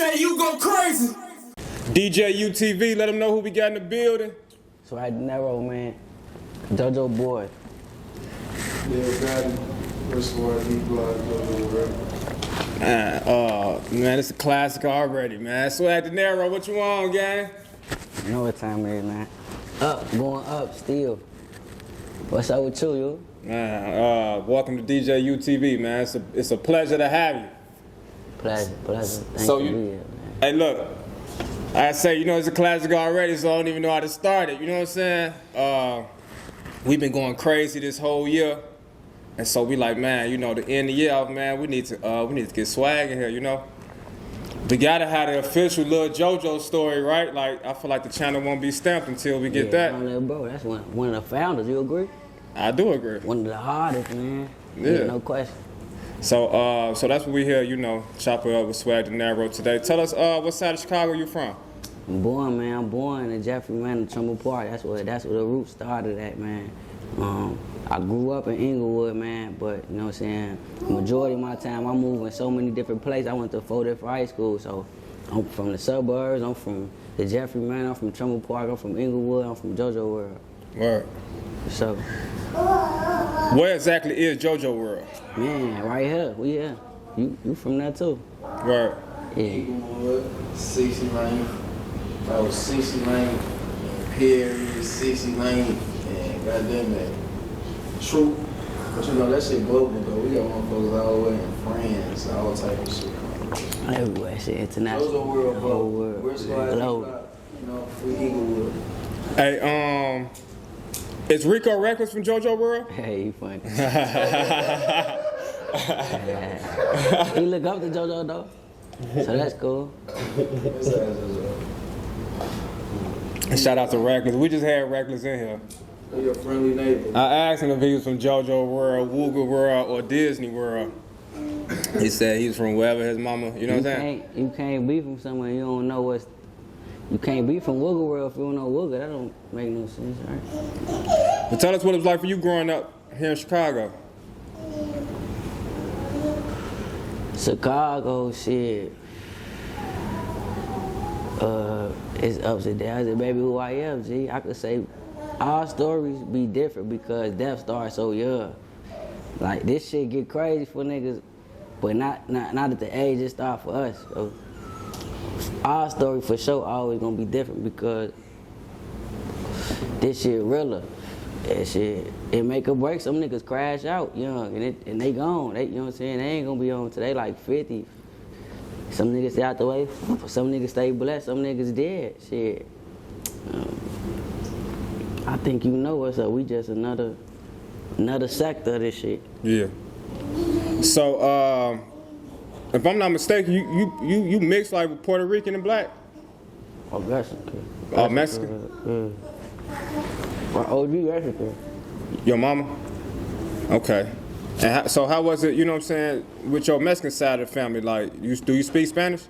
DJ, you go crazy. DJUTV, let them know who we got in the building. Swagg Dinero, man. Jojo boy. Man, it's a classic already, man. Swagg Dinero, what you on, gang? You know what time it is, man. Up, going up still. What's up with you, Man, welcome to DJUTV, man. It's a pleasure to have you. Pleasure. Thank So you. you, To be here, man. hey, look, I say, you know, it's a classic already, so I don't even know how to start it. You know what I'm saying? We've been going crazy this whole year, and so we like, man, you know, the end of the year off, man, we need to get swag in here, you know. We gotta have the official Lil Jojo Story, right? Like, I feel like the channel won't be stamped until we get that. Bro, that's one of the founders. You agree? I do agree. One of the hardest, man. Yeah. No question. So, so that's what we here, you know, chop it up with Swagg Dinero today. Tell us, what side of Chicago you from? I'm born in Jeffrey, man, in Trumbull Park. That's where the root started at, man. I grew up in Inglewood, man, but you know what I'm saying, the majority of my time I moved in so many different places. I went to 4 different high schools, so I'm from the suburbs, I'm from the Jeffrey, man, I'm from Trumbull Park, I'm from Inglewood, I'm from JoJo World. Word. So. Where exactly is JoJo World? Man, right here, we here. You from there too? Word. Yeah. Inglewood, 69. I was 69, Perry, 69, and goddamn it, True. But you know, that shit global though. We got motherfuckers all the way in France, all type of shit. Everywhere, shit, international. Those are world, the whole world. We're squad, you know, we Inglewood. Hey, is Rico Reckless from JoJo World? Hey, you funny. He look up to JoJo though, so that's cool. And shout out to Reckless. We just had Reckless in here. Your friendly neighbor. I asked him if he was from JoJo World, Wooga World, or Disney World. He said he's from wherever his mama, you know what I'm saying? You can't be from somewhere you don't know what's. You can't be from Wooga World if you don't know Wooga. That don't make no sense, right? But tell us what it was like for you growing up here in Chicago. Chicago, shit. It's ups and downs, and baby, who I am, G. I could say our stories be different because death starts so young. Like, this shit get crazy for niggas, but not at the age it start for us. So our story for sure always gonna be different because this shit realer. That shit, it make or break. Some niggas crash out young and they gone. You know what I'm saying? They ain't gonna be on till they like 50. Some niggas stay out the way, some niggas stay blessed, some niggas dead. Shit. I think you know us, so we just another sector of this shit. Yeah. So, if I'm not mistaken, you mix like with Puerto Rican and black? Oh, Mexican. Oh, Mexican? My OG Mexican. Your mama? Okay. And so how was it, you know what I'm saying, with your Mexican side of the family? Like, do you speak Spanish?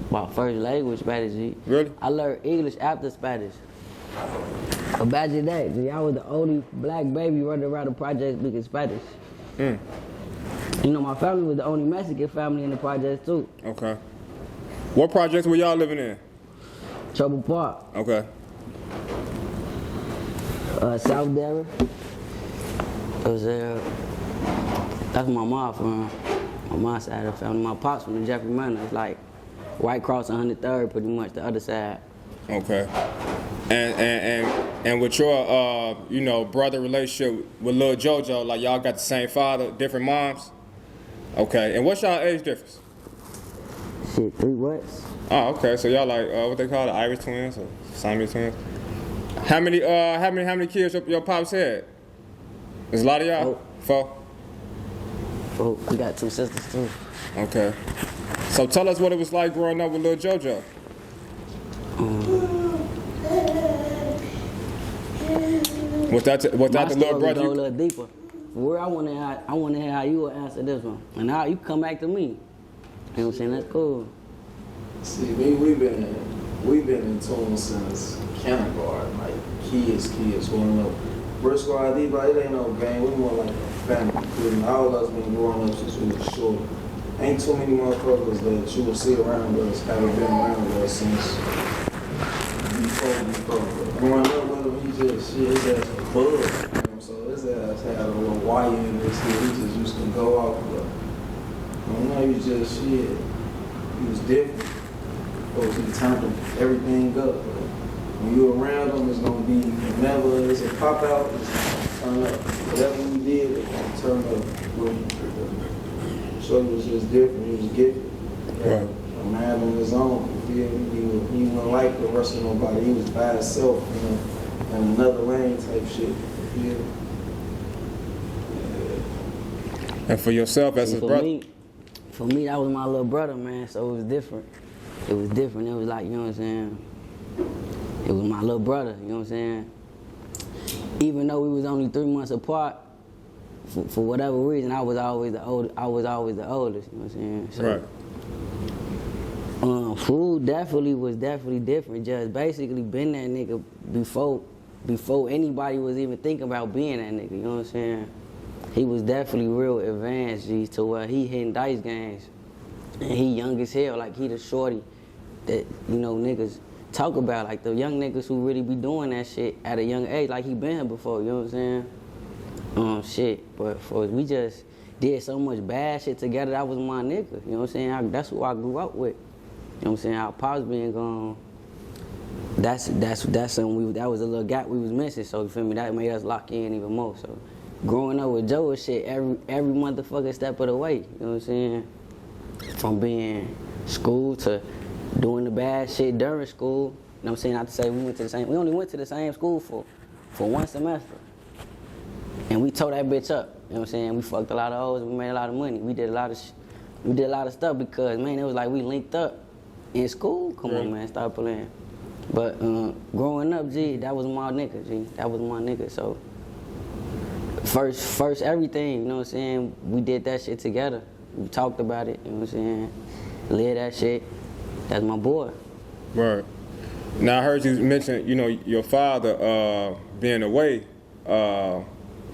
My first language, Spanish, G. Really? I learned English after Spanish. Imagine that, G. I was the only black baby running around the project speaking Spanish. You know, my family was the only Mexican family in the project too. Okay. What projects were y'all living in? Trumbull Park. Okay. South Denver. It was that's my mom from my mom's side of the family. My pops from the Jeffrey Manor. It's like right across 103rd, pretty much the other side. Okay. And with your you know, brother relationship with Lil Jojo, like y'all got the same father, different moms? Okay. And what's y'all age difference? Shit, 3 whats? Oh, okay. So y'all like what they call it, Irish twins or Siamese twins? How many kids your pops had? There's a lot of y'all? 4? 4. We got 2 sisters too. Okay. So tell us what it was like growing up with Lil Jojo. Without the little brother. Go a little deeper. Where I want to hear how you will answer this one, and now you come back to me. You know what I'm saying? That's cool. See, we've been in tune since kindergarten, like kids growing up. Brick Squad D, but it ain't no game. We more like a family. All of us been growing up since we were short. ain't too many motherfuckers that you will see around us haven't been around us since before. Growing up with him, he just, shit, his ass was bug. You know, so his ass had a little wire in this shit. He just used to go off, but I don't know, he was just, shit, he was different. He turned everything up. But when you around him, it's gonna be, whenever it's a pop out, it's gonna turn up. Whatever we did, it's gonna turn up with him. So he was just different, he was gifted. Right. A man on his own, you feel me? He wasn't like the rest of nobody, he was by himself, you know, in another lane type shit, you feel me? And for yourself as his brother? For me, that was my little brother, man, so it was different. It was different, it was like, you know what I'm saying? It was my little brother, you know what I'm saying? Even though we was only 3 months apart, for whatever reason, I was always the oldest, you know what I'm saying? So, right. Food was definitely different. Just basically been that nigga before anybody was even thinking about being that nigga, you know what I'm saying? He was definitely real advanced, G, to where he hitting dice games. And he young as hell, like he the shorty that, you know, niggas talk about, like the young niggas who really be doing that shit at a young age, like he been here before, you know what I'm saying? But we just did so much bad shit together, that was my nigga, you know what I'm saying? That's who I grew up with. You know what I'm saying? Our pops being gone, that's something that was a little gap we was missing, so you feel me? That made us lock in even more. So growing up with Joe and shit, every motherfucking step of the way, you know what I'm saying? From being school to doing the bad shit during school, you know what I'm saying? Not to say we only went to the same school for 1 semester. And we tore that bitch up, you know what I'm saying? We fucked a lot of hoes, we made a lot of money. We did a lot of stuff because, man, it was like we linked up in school. Come on, man, stop playing. But growing up, G, that was my nigga, G. That was my nigga, so. First everything, you know what I'm saying? We did that shit together. We talked about it, you know what I'm saying? Live that shit. That's my boy. Right. Now I heard you mention, you know, your father being away.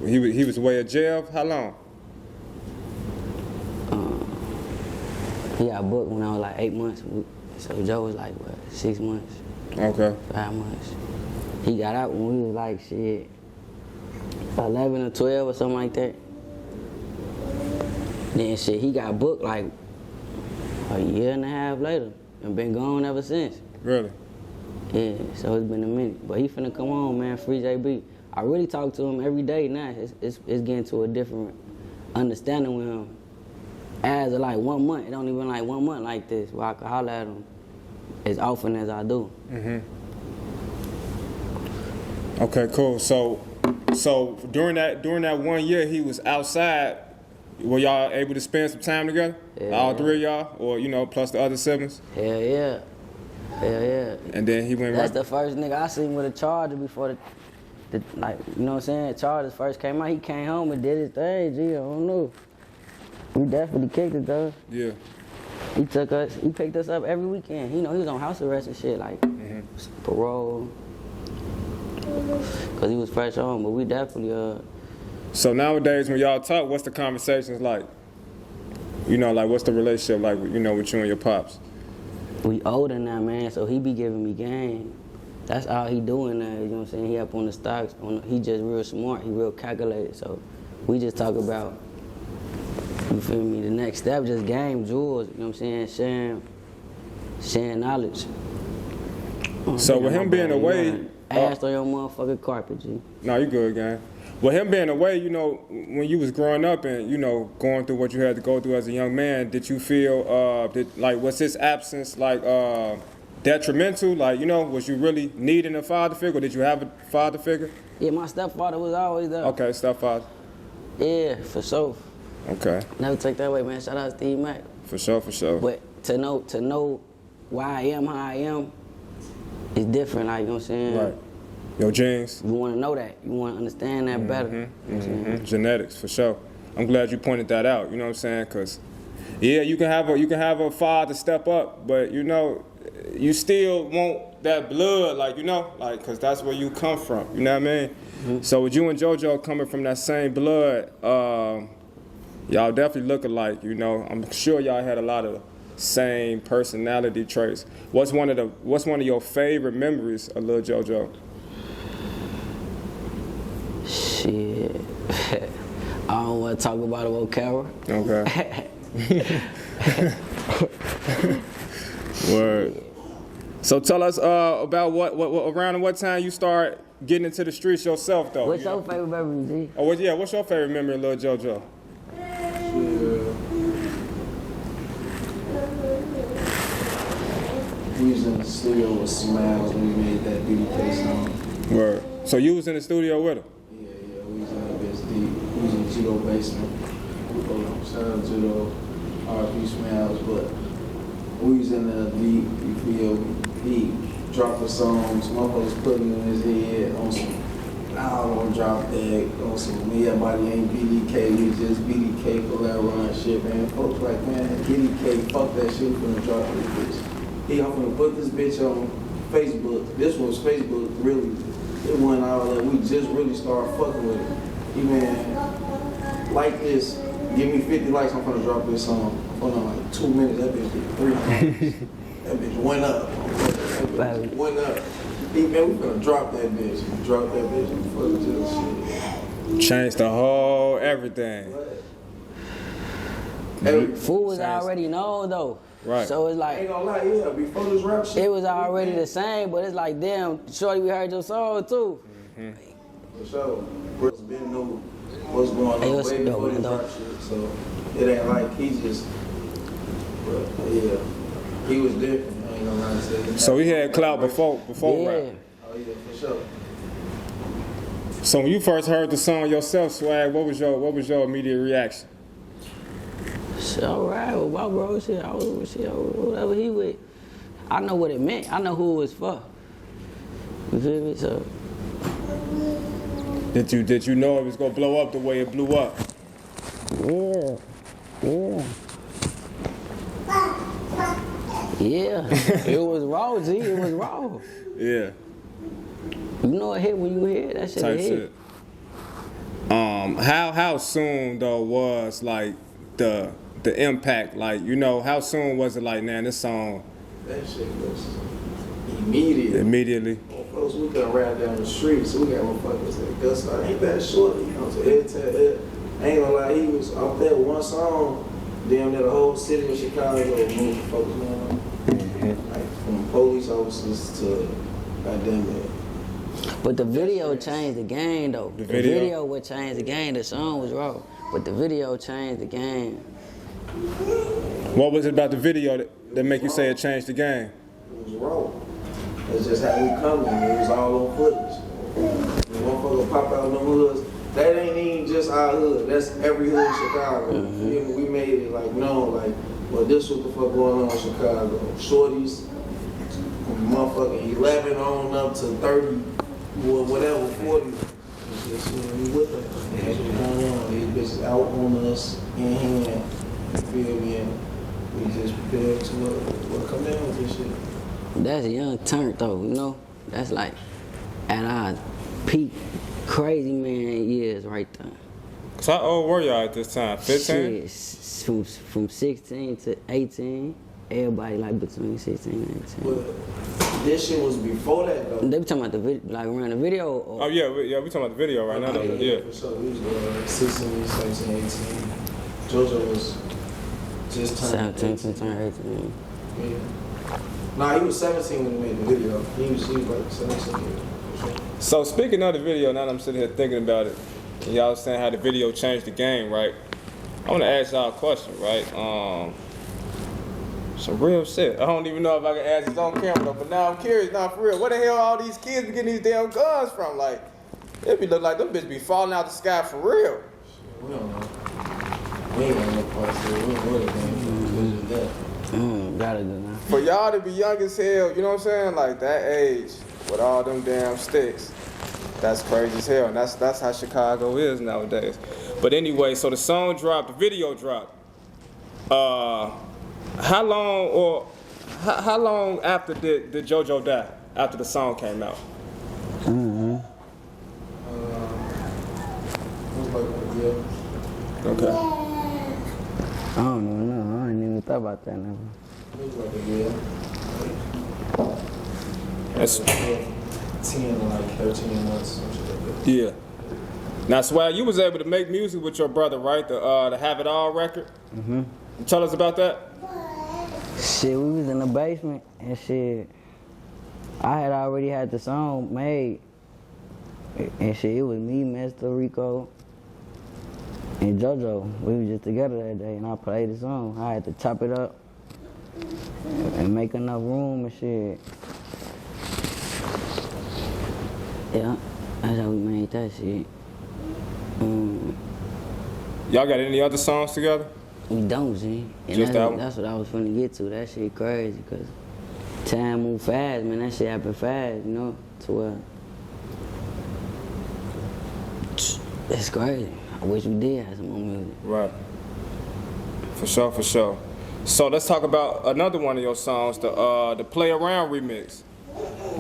He was away at jail. How long? He got booked when I was like 8 months. So Joe was like, what, 6 months? Okay. 5 months. He got out when we was like, shit, 11 or 12 or something like that. Then shit, he got booked like a year and a half later and been gone ever since. Really? Yeah, so it's been a minute. But he finna come on, man, free JB. I really talk to him every day now. It's getting to a different understanding with him. As of like 1 month, it don't even like 1 month like this where I can holler at him as often as I do. Mm-hmm. Okay, cool. So during that 1 year he was outside, were y'all able to spend some time together? Yeah. All three of y'all, or you know, plus the other siblings? Hell yeah. And then he went That's right. the first nigga I seen with a charger before the like, you know what I'm saying? Chargers first came out. He came home and did his thing. Gee, I don't know. We definitely kicked it though. Yeah. He picked us up every weekend. You know, he was on house arrest and shit, like parole. Cause he was fresh on, but we definitely So nowadays when y'all talk, what's the conversations like? You know, like what's the relationship like, you know, with you and your pops? We older now, man, so he be giving me game. That's all he doing now, you know what I'm saying? He up on the stocks, he just real smart, he real calculated. So we just talk about, you feel me, the next step, just game, jewels, you know what I'm saying? Sharing knowledge. So with him being away, ass on your motherfucking carpet, G. No, you good, gang. With him being away, you know, when you was growing up and, you know, going through what you had to go through as a young man, did you feel, was his absence, like, detrimental? Like, you know, was you really needing a father figure, or did you have a father figure? Yeah, my stepfather was always there. Okay, stepfather. Yeah, for sure. Okay. Never take that away, man. Shout out to Steve Mac. For sure. But to know why I am how I am, it's different, like, you know what I'm saying? Right. Your genes. You want to know that. You want to understand that better. You know what I'm saying? Genetics, for sure. I'm glad you pointed that out, you know what I'm saying? Because, yeah, you can have a father step up, but, you know, you still want that blood, like, you know, like, because that's where you come from, you know what I mean? So with you and JoJo coming from that same blood, y'all definitely look alike. You know, I'm sure y'all had a lot of same personality traits. What's one of your favorite memories of Lil Jojo? Shit. I don't want to talk about it on camera. Okay. Word. So tell us about what around what time you start getting into the streets yourself, though. What's your favorite memory, G? Oh, what's your favorite memory of Lil Jojo? We was in the studio with Smiles when we made that BDK song. Word. So you was in the studio with him? Yeah, we was in that bitch deep. We was in the Judo basement. Shout out to Judo, RP Smiles, but we was in the deep, you feel. He dropped the songs, motherfuckers putting in his head on some, I don't want to drop that, on some, me, everybody ain't BDK, we just BDK for that run shit, man. Folks like, man, BDK, fuck that shit, we finna drop this bitch. I'm finna put this bitch on Facebook. This was Facebook, really. It went out that we just really started fucking with it. He, man, like this, give me 50 likes, I'm finna drop this song. Hold on, like 2 minutes, that bitch did 300. That bitch went up. That bitch went up. Hey, man, we finna drop that bitch. Drop that bitch and fucking just shit. Changed the whole everything. Food was already known though. Right. So it's like, I ain't gonna lie, yeah, before this rap shit. it was already the same, but it's like, damn, shorty, we heard your song too. For sure. Brooks been knew what's going on way before this rap shit. So it ain't like he just, but yeah, he was different. I ain't gonna lie to say. So he had clout before Yeah. rap. Oh yeah, for sure. So when you first heard the song yourself, Swag, what was your immediate reaction? Shit, alright, well, my bro, whatever he with. I know what it meant. I know who it was for. You feel me? So. Did you know it was gonna blow up the way it blew up? Yeah. It was raw, G. It was raw. Yeah. You know it hit when you hear it. That shit Type hit. shit. How soon though was like the impact? Like, you know, how soon was it like, man, this song? That shit was immediate. Immediately. Folks, we could rap down the street, so we got motherfuckers that Gus ain't that short, you know, to head to head. I ain't gonna lie, he was off that one song, damn near the whole city of Chicago moving folks, man. Like from police officers to goddamn it. But the video changed the game though. The video would change the game. The song was raw, but the video changed the game. What was it about the video that make you say it changed the game? It was raw. That's just how we coming. It was all on footage. When motherfucker pop out in the hoods, that ain't even just our hood. That's every hood in Chicago. Mm-hmm. We made it like known, like, well, this what the fuck going on in Chicago. Shorties, motherfucking 11 on up to 30, or whatever, 40. It's just, you know, we with them. That's what's going on. These bitches out on us, in hand. You feel me? And we just prepared to what come down with this shit. That's a young turn though, you know? That's like at our peak crazy man years right there. So how old were y'all at this time? 15? Shit, from 16 to 18. Everybody like between 16 and 18. But this shit was before that though. They be talking about the video, like around the video? Or? Oh yeah, we talking about the video right now though. Yeah. For sure, we was 16, 17, 18. JoJo was just turned 17 to turn 18. Yeah. Nah, he was 17 when he made the video. He was like 17. So speaking of the video, now that I'm sitting here thinking about it, and y'all saying how the video changed the game, right? I want to ask y'all a question, right? Some real shit. I don't even know if I can ask this on camera though, but now I'm curious, now for real. Where the hell all these kids be getting these damn guns from? Like, it be look like them bitches be falling out the sky for real. We don't know. We ain't got no parts there. We don't know the game. It's just that. Gotta do that. For y'all to be young as hell, you know what I'm saying? Like that age, with all them damn sticks, that's crazy as hell. And that's how Chicago is nowadays. But anyway, so the song dropped, the video dropped. How long after did JoJo die? After the song came out? It was like a year. Okay. thought about that never. It was like a year. That's 10 or like 13 months, some shit like that. yeah. Now, Swag, you was able to make music with your brother, right? The Have It All record. Mm-hmm. Tell us about that. Shit, we was in the basement and shit. I had already had the song made. And shit, it was me, Mr. Rico, and JoJo. We was just together that day and I played the song. I had to chop it up and make enough room and shit. Yeah, that's how we made that shit. Y'all got any other songs together? We don't, see. And Just that one? that's what I was finna get to. That shit crazy, cause time move fast, man. That shit happen fast, you know? To where it's crazy. I wish we did have some more music. Right. For sure, for sure. So let's talk about another one of your songs, the Play Around remix.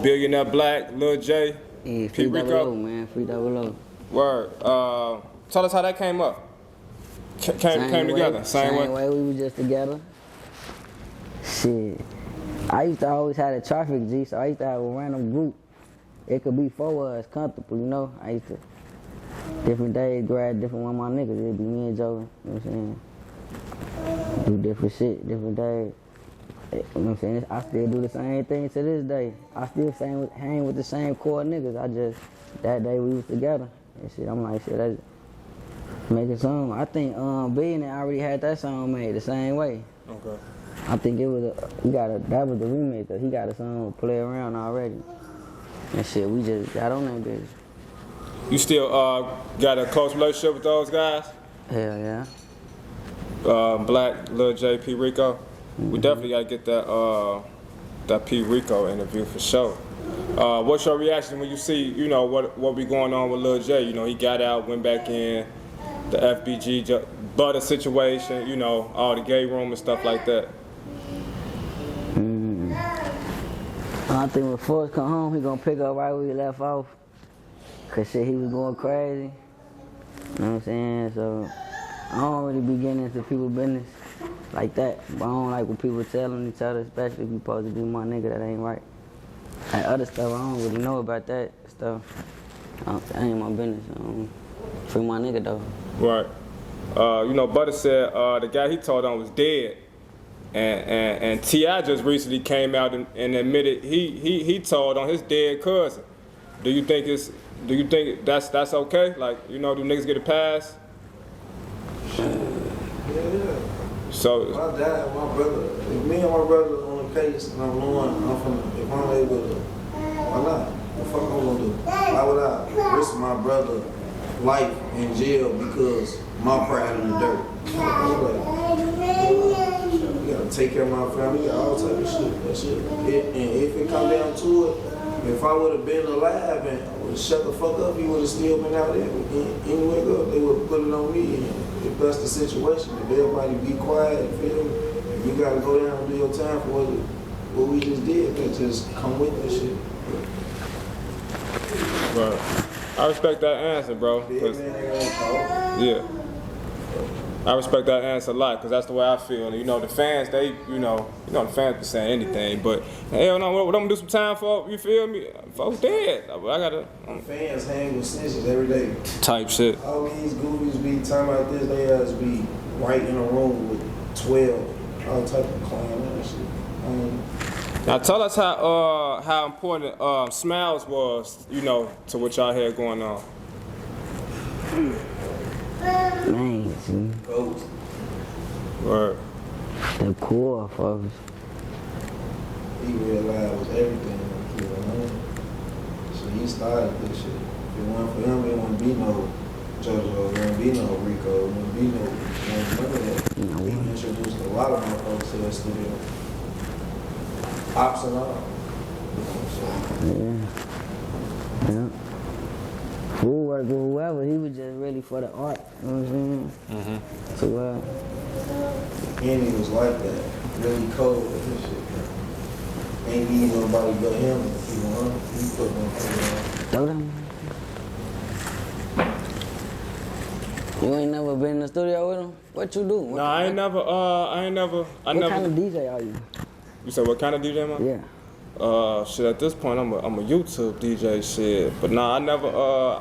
Billionaire Black, Lil J, Yeah, P. free Rico. 00, man. Free 00. Word. Tell us how that came up. Came together. Same way. We was just together. Shit. I used to always have a traffic G, so I used to have a random group. It could be 4 of us comfortable, you know? I used to, different days, grab different one of my niggas. It'd be me and Joe, you know what I'm saying? Do different shit, different days. You know what I'm saying? I still do the same thing to this day. I still hang with the same core niggas. I just, that day we was together. And shit, I'm like, shit, let's make a song. I think Billionaire already had that song made the same way. Okay. I think it was that was the remake, cause he got a song Play Around already. And shit, we just got on that bitch. You still got a close relationship with those guys? Hell yeah. Black, Lil J, P. Rico. We definitely gotta get that P. Rico interview for sure. What's your reaction when you see, you know, what be going on with Lil J? You know, he got out, went back in, the FBG butter situation, you know, all the gay room and stuff like that. I think when Forrest come home, he gonna pick up right where he left off. Cause shit, he was going crazy. You know what I'm saying? So I don't really be getting into people's business like that. But I don't like when people telling each other, especially if you supposed to be my nigga, that ain't right. And other stuff, I don't really know about that stuff. That ain't my business. Free my nigga though. Right. You know, Butter said the guy he told on was dead. And T.I. just recently came out and admitted he told on his dead cousin. Do you think that's okay? Like, you know, do niggas get a pass? Yeah. So My dad, my brother, if me and my brother on the case and I'm knowing if I'm able to, why not? What the fuck I'm gonna do? Why would I risk my brother's life in jail because my pride in the dirt? You gotta take care of my family, you got all type of shit. That shit. And if it come down to it, if I would have been alive and I would have shut the fuck up, he would have still been out there. Anyway, they would have put it on me. And if that's the situation, if everybody be quiet, feel me? If you gotta go down and do your time for what we just did, then just come with that shit. right. I respect that answer, bro. Big man ain't gonna talk. Yeah. I respect that answer a lot, because that's the way I feel. You know, the fans, they, you know the fans be saying anything, but hell no, what I'm gonna do some time for, you feel me? Folks dead. I gotta. Fans hang with snitches every day. Type shit. All these goofies be talking about this, they ass be right in a room with 12, all type of clown and shit. Now tell us how important Smiles was, you know, to what y'all had going on. Man, see, Ghost. Right. the core folks. He realized everything, you know. So he started this shit. If it wasn't for him, it wouldn't be no JoJo, it wouldn't be no Rico, it wouldn't be no none of that. No. He introduced a lot of motherfuckers to that studio. Ops and all. Yeah. Yeah. Fool work with whoever, he was just really for the art, you know what I'm saying? Mm-hmm. So, And he was like that, really cold with his shit. Ain't need nobody but him, you know. He put one on. throw them. You ain't never been in the studio with him? What you do? What Nah, I ain't never. What kind of DJ are you? You said what kind of DJ, man? Yeah. Shit. At this point, I'm a YouTube DJ, shit. But nah, I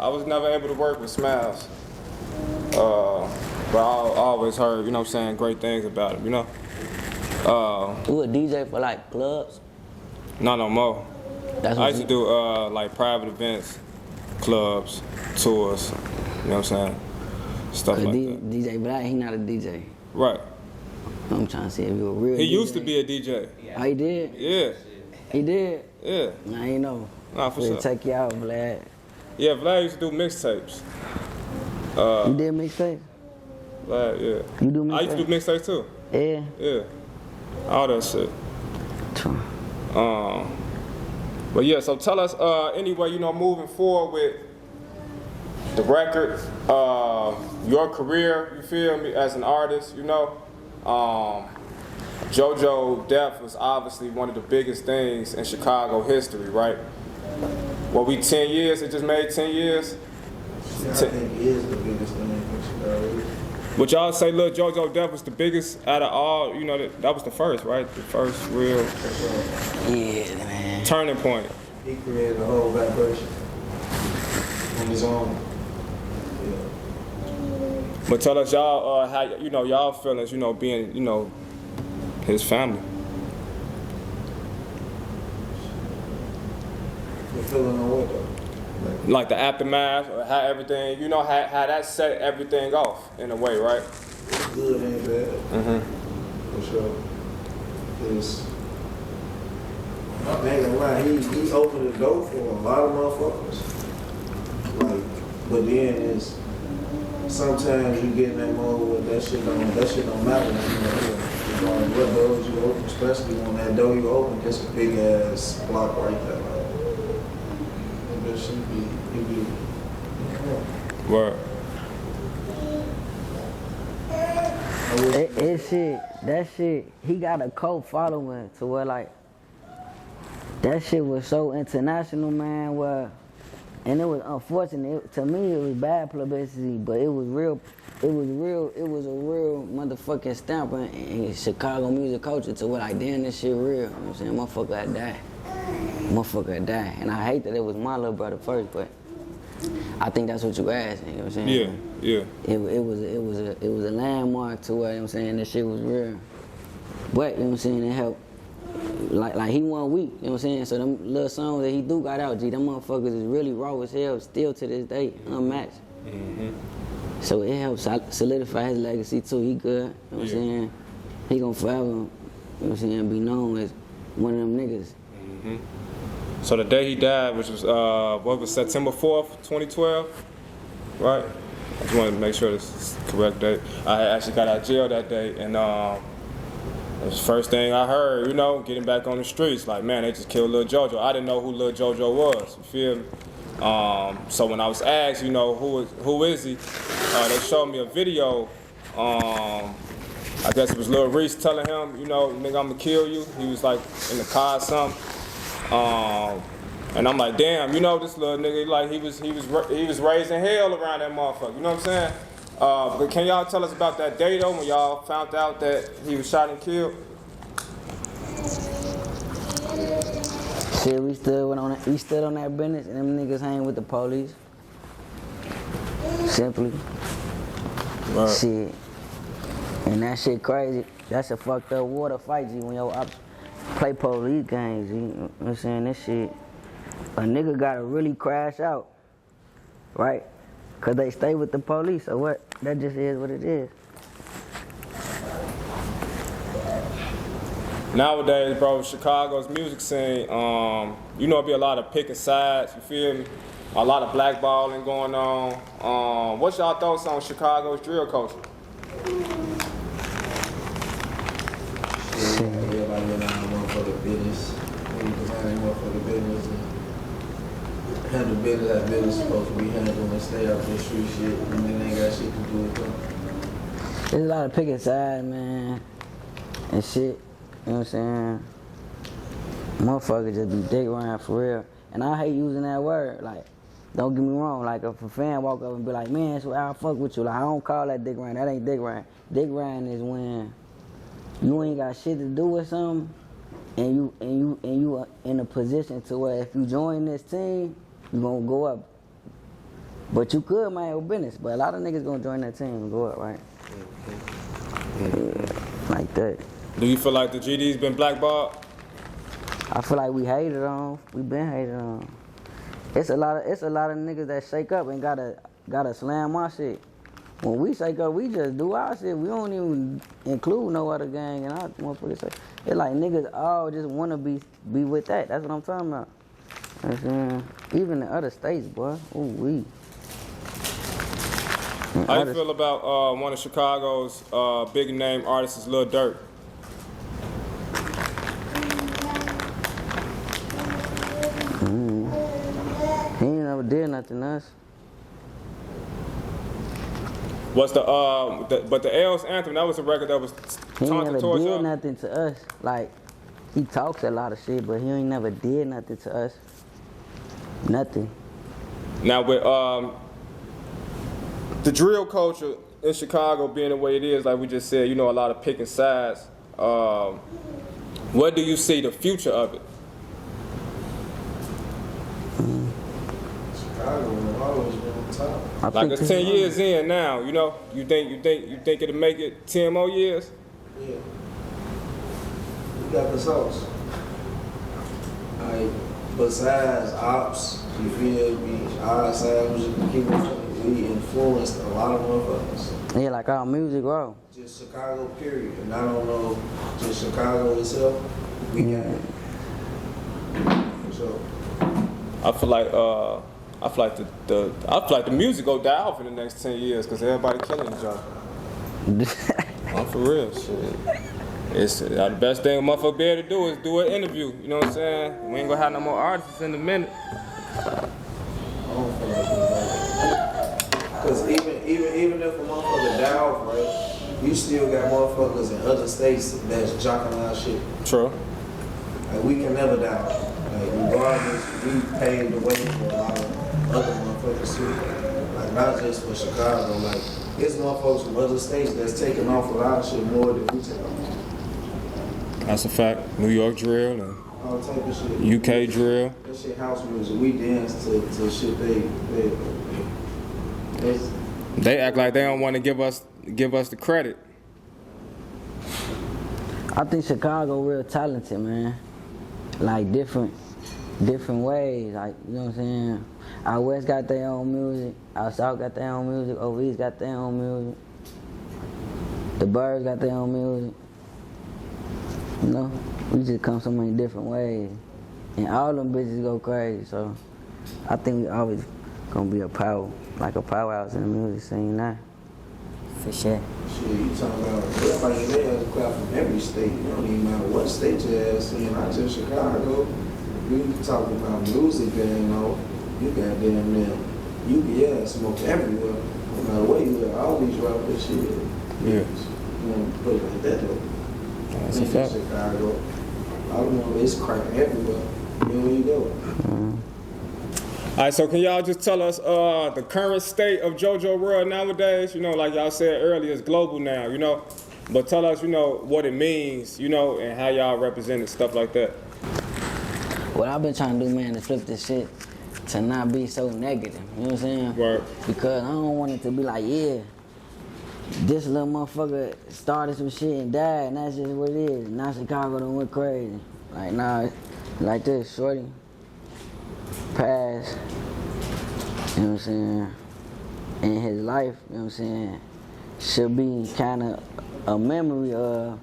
was never able to work with Smiles. But I always heard, you know what I'm saying, great things about him, you know. You a DJ for like clubs? Not no more. I used to do like private events, clubs, tours. You know what I'm saying? Stuff like that. DJ Black, he not a DJ. Right. I'm trying to see if you a real DJ. He used to be a DJ. Oh, he did? Yeah. He did? Yeah. I ain't know. Nah, for We'll sure. check you out, Vlad. Yeah, Vlad used to do mixtapes. You did mixtapes? Vlad, yeah. You do mixtapes? I used to do mixtapes too. Yeah. Yeah. All that shit. True. But yeah, so tell us, anyway, you know, moving forward with the record, your career, you feel me, as an artist, you know. JoJo death was obviously one of the biggest things in Chicago history, right? Well, we 10 years, it just made 10 years? Yeah, I think it is the biggest thing in Chicago. Would y'all say Lil Jojo death was the biggest out of all, you know, that was the first, right? The first real Yeah, man. turning point. He created a whole vibration on his own. Yeah. But tell us y'all, how, you know, y'all feelings, you know, being, you know, his family. You feeling on what though? Like the aftermath, or how everything, you know, how that set everything off in a way, right? Good and bad. Mm-hmm. For sure. Cause I ain't gonna lie, he opened the door for a lot of motherfuckers. Like, but then it's sometimes you get in that mode where that shit don't matter. You know, what doors you open, especially when that door you open, it's a big ass block right there. Like, that should be, Word. That shit, he got a cult following to where like, that shit was so international, man, where, and it was unfortunate, to me it was bad publicity, but it was a real motherfucking stamp in Chicago music culture to where like, damn, this shit real, you know what I'm saying, motherfucker had died, and I hate that it was my little brother first, but I think that's what you asked, you know what I'm saying? Yeah. It was a landmark to where, you know what I'm saying, that shit was real. But, you know what I'm saying, it helped. Like he wasn't weak, you know what I'm saying? So them little songs that he do got out, them motherfuckers is really raw as hell, still to this day, unmatched. Mm-hmm. So it helps solidify his legacy too. He good, you know what I'm saying? He gonna forever, you know what I'm saying, be known as one of them niggas. Mm-hmm. So the day he died, which was, what was September 4th, 2012, right? I just wanted to make sure this is the correct date. I actually got out of jail that day, and it was the first thing I heard, you know, getting back on the streets, like, man, they just killed Lil Jojo. I didn't know who Lil Jojo was, you feel me? So when I was asked, you know, who is he, they showed me a video. I guess it was Lil Reese telling him, you know, nigga, I'm gonna kill you. He was like in the car or something. And I'm like, damn, you know, this little nigga, like he was raising hell around that motherfucker. You know what I'm saying? But can y'all tell us about that day though, when y'all found out that he was shot and killed? Shit, we stood on that business, and them niggas hang with the police. Simply. Right. Shit. And that shit crazy. That's a fucked up water fight, G, when your ops play police games, G. You know what I'm saying? This shit, a nigga gotta really crash out, right? Cause they stay with the police, or what? That just is what it is. Nowadays, bro, Chicago's music scene, you know, it be a lot of picking sides, you feel me? A lot of blackballing going on. What's y'all thoughts on Chicago's drill culture? Everybody went out and for the business. When you design one for the business and handle business as business supposed to be handled and stay out the street shit and then they ain't got shit to do with them. There's a lot of picking sides, man, and shit. You know what I'm saying? Motherfuckers just be dick around for real. And I hate using that word. Like, don't get me wrong, like if a fan walk up and be like, man, so I fuck with you. Like I don't call that dick riding. That ain't dick riding. Dick riding is when you ain't got shit to do with something, and you are in a position to where if you join this team, you gonna go up. But you could mind your business. But a lot of niggas gonna join that team and go up, right? Yeah, like that. Do you feel like the GD's been blackballed? I feel like we hated on. We been hated on. It's a lot of niggas that shake up and gotta slam my shit. When we shake up, we just do our shit. We don't even include no other gang and our motherfuckers say. It's like niggas all just wanna be with that. That's what I'm talking about. You know what I'm saying? Even in other states, boy. Ooh wee. How you feel about one of Chicago's big name artists, Lil Durk? He ain't never did nothing to us. What's but the L's Anthem, that was a record that was He ain't taunted never towards did y'all? nothing to us. Like, he talks a lot of shit, but he ain't never did nothing to us. Nothing. Now with the drill culture in Chicago being the way it is, like we just said, you know, a lot of picking sides. What do you see the future of it? Chicago will always be on top. Like it's 10 years in now, you know. You think it'll make it 10 more years? Yeah. We got the sauce. Like, besides ops, you feel me? Our side was just keep it, we influenced a lot of motherfuckers. Yeah, like our music, bro. Just Chicago, period. And I don't know, just Chicago itself, we got it. For sure. I feel like the music go die off in the next 10 years because everybody killing each other. I'm for real, shit. It's the best thing a motherfucker be able to do is do an interview. You know what I'm saying? We ain't gonna have no more artists in a minute. I don't feel like it. Because even if a motherfucker die off, right, you still got motherfuckers in other states that's jocking our shit. True. Like, we can never die off. Like, regardless, we paved the way for a lot of other motherfuckers too. Like, not just for Chicago. Like, it's motherfuckers from other states that's taking off with our shit more than we take off. That's a fact. New York drill and All type of shit. UK drill. That shit house music. We dance to shit They act like they don't want to give us the credit. I think Chicago real talented, man. Like different ways. Like, you know what I'm saying? Out west got their own music. Out south got their own music. Over east got their own music. The birds got their own music. You know? We just come so many different ways. And all them bitches go crazy. So I think we always gonna be a powerhouse in the music scene now. For sure. Shit, you talking about everybody there has a crowd from every state. It don't even matter what state your ass in, not just Chicago. You talking about music, you know, you goddamn them. You can smoke everywhere. No matter where you at, all these rappers shit. Yeah. You know, put it like that though. That's a fact. Chicago. I don't know, it's cracking everywhere. Where you go. All right, so can y'all just tell us the current state of JoJo world nowadays? You know, like y'all said earlier, it's global now, you know. But tell us, you know, what it means, you know, and how y'all represent it, stuff like that. What I've been trying to do, man, is flip this shit to not be so negative. You know what I'm saying? Right. Because I don't want it to be like, yeah, this little motherfucker started some shit and died, and that's just what it is. Now Chicago done went crazy. Like, nah, like this, shorty passed, you know what I'm saying, in his life, you know what I'm saying, should be kind of a memory of, you know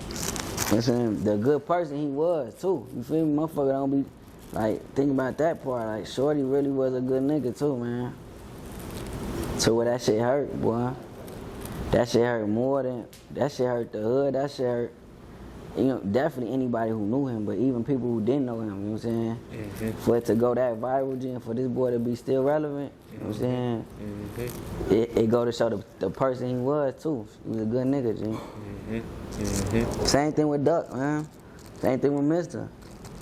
what I'm saying, the good person he was, too. You feel me? Motherfucker don't be, like, think about that part. Like, shorty really was a good nigga, too, man. So where that shit hurt, boy. That shit hurt more than, that shit hurt the hood, that shit hurt, you know, definitely anybody who knew him, but even people who didn't know him, you know what I'm saying? Mm-hmm. For it to go that viral, G, and for this boy to be still relevant, you know what I'm saying? Mm-hmm. It go to show the person he was, too. He was a good nigga, G. Mm-hmm. Mm-hmm. Same thing with Duck, man. Same thing with Mister.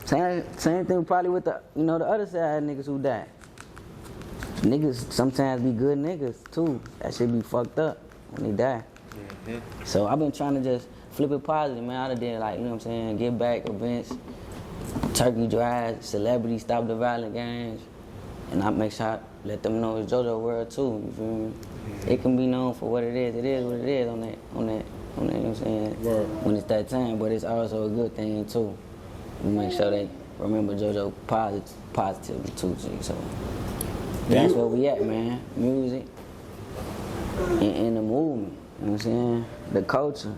Same thing probably with the, you know, the other side niggas who died. niggas sometimes be good niggas too. That shit be fucked up when they die. So I've been trying to just flip it positive, man. I done did like, you know what I'm saying, give back events, turkey drives, celebrities, stop the violent gangs. And I make sure I let them know it's JoJo world too, you feel me? It can be known for what it is. It is what it is on that, you know what I'm saying? Right. When it's that time, but it's also a good thing too. We make sure they remember JoJo positively too, G. So that's where we at, man. Music and the movement, you know what I'm saying? The culture.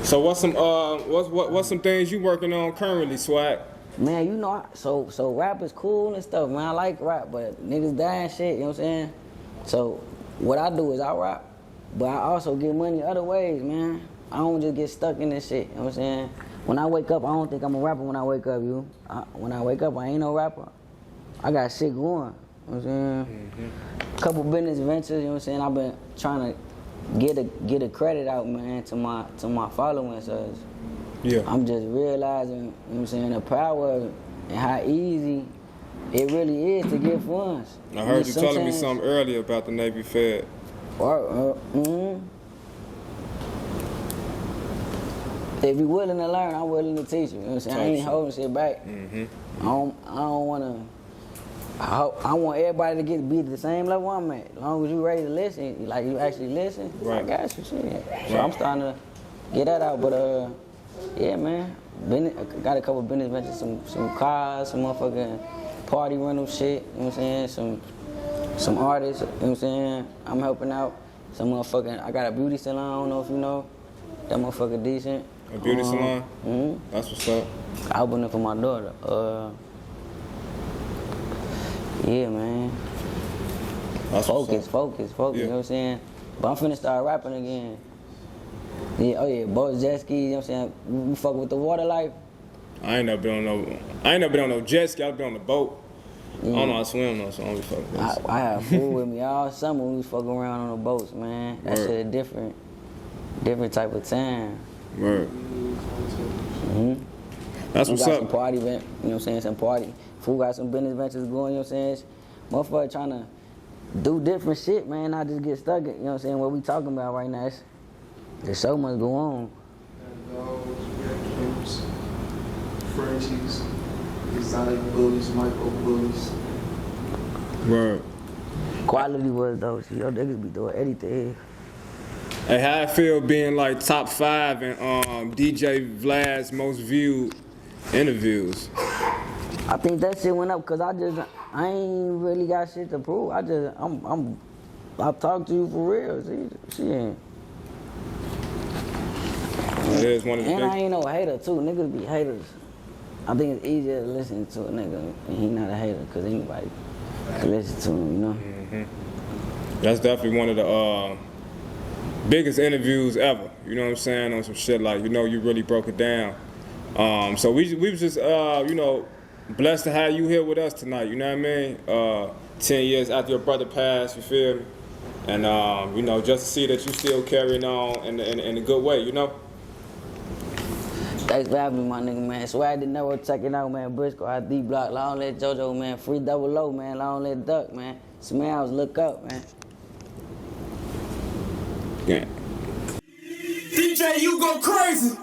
So what's some things you working on currently, Swag? Man, you know, so rap is cool and stuff, man. I like rap, but niggas die and shit, you know what I'm saying? So what I do is I rap, but I also get money other ways, man. I don't just get stuck in this shit, you know what I'm saying? When I wake up, I don't think I'm a rapper when I wake up, when I wake up, I ain't no rapper. I got shit going, you know what I'm saying? Couple business ventures, you know what I'm saying? I've been trying to get a credit out, man, to my following, so Yeah. I'm just realizing, you know what I'm saying, the power of it and how easy it really is to get funds. I heard you telling me something earlier about the Navy Fed. If you're willing to learn, I'm willing to teach you. You know what I'm saying? I ain't holding shit back. I don't want to. I want everybody to be at the same level I'm at. As long as you ready to listen, like you actually listen, Right. I got you. Shit. So I'm starting to get that out. But yeah, man, got a couple business ventures, some cars, some motherfucking party rental shit. You know what I'm saying? Some artists. You know what I'm saying? I'm helping out. Some motherfucking. I got a beauty salon. I don't know if you know. That motherfucker decent. A beauty salon? That's what's up. I opened it for my daughter. Yeah, man. That's Focus, Yeah. you know what I'm saying? But I'm finna start rapping again. Yeah, oh yeah, boats, jet skis, you know what I'm saying? We fuck with the water life. I ain't never been on no jet ski. I've been on the boat. I don't know how to swim though, so I don't be fucking with that. I have food with me all summer. We was fucking around on the boats, man. That Word. shit a different type of time. Word. That's We what's got up. some party event, you know what I'm saying? Some party. Food got some business ventures going, you know what I'm saying? Motherfucker trying to do different shit, man. Not just get stuck, you know what I'm saying? What we talking about right now, there's so much go on. Dogs, raccoons, Frenchies, exotic bullies, micro bullies. Word. Quality was though. See, yo, niggas be doing anything. Hey, how I feel being like top 5 in DJ Vlad's most viewed interviews? I think that shit went up because I ain't really got shit to prove. I'll talk to you for real. See, shit. It is one of the And I big. ain't no hater too. Niggas be haters. I think it's easier to listen to a nigga and he not a hater because anybody can listen to him, you know? That's definitely one of the biggest interviews ever. You know what I'm saying? On some shit like, you know, you really broke it down. So we was just, you know, blessed to have you here with us tonight. You know what I mean? 10 years after your brother passed, you feel me? And you know, just to see that you still carrying on in a good way, you know? Thanks for having me, my nigga, man. Swagg Dinero, check it out, man. Briscoe, ID Block, Long Let JoJo, man. Free Double O, man. Long Let Duck, man. Smiles, look up, man. Yeah. DJ, you go crazy.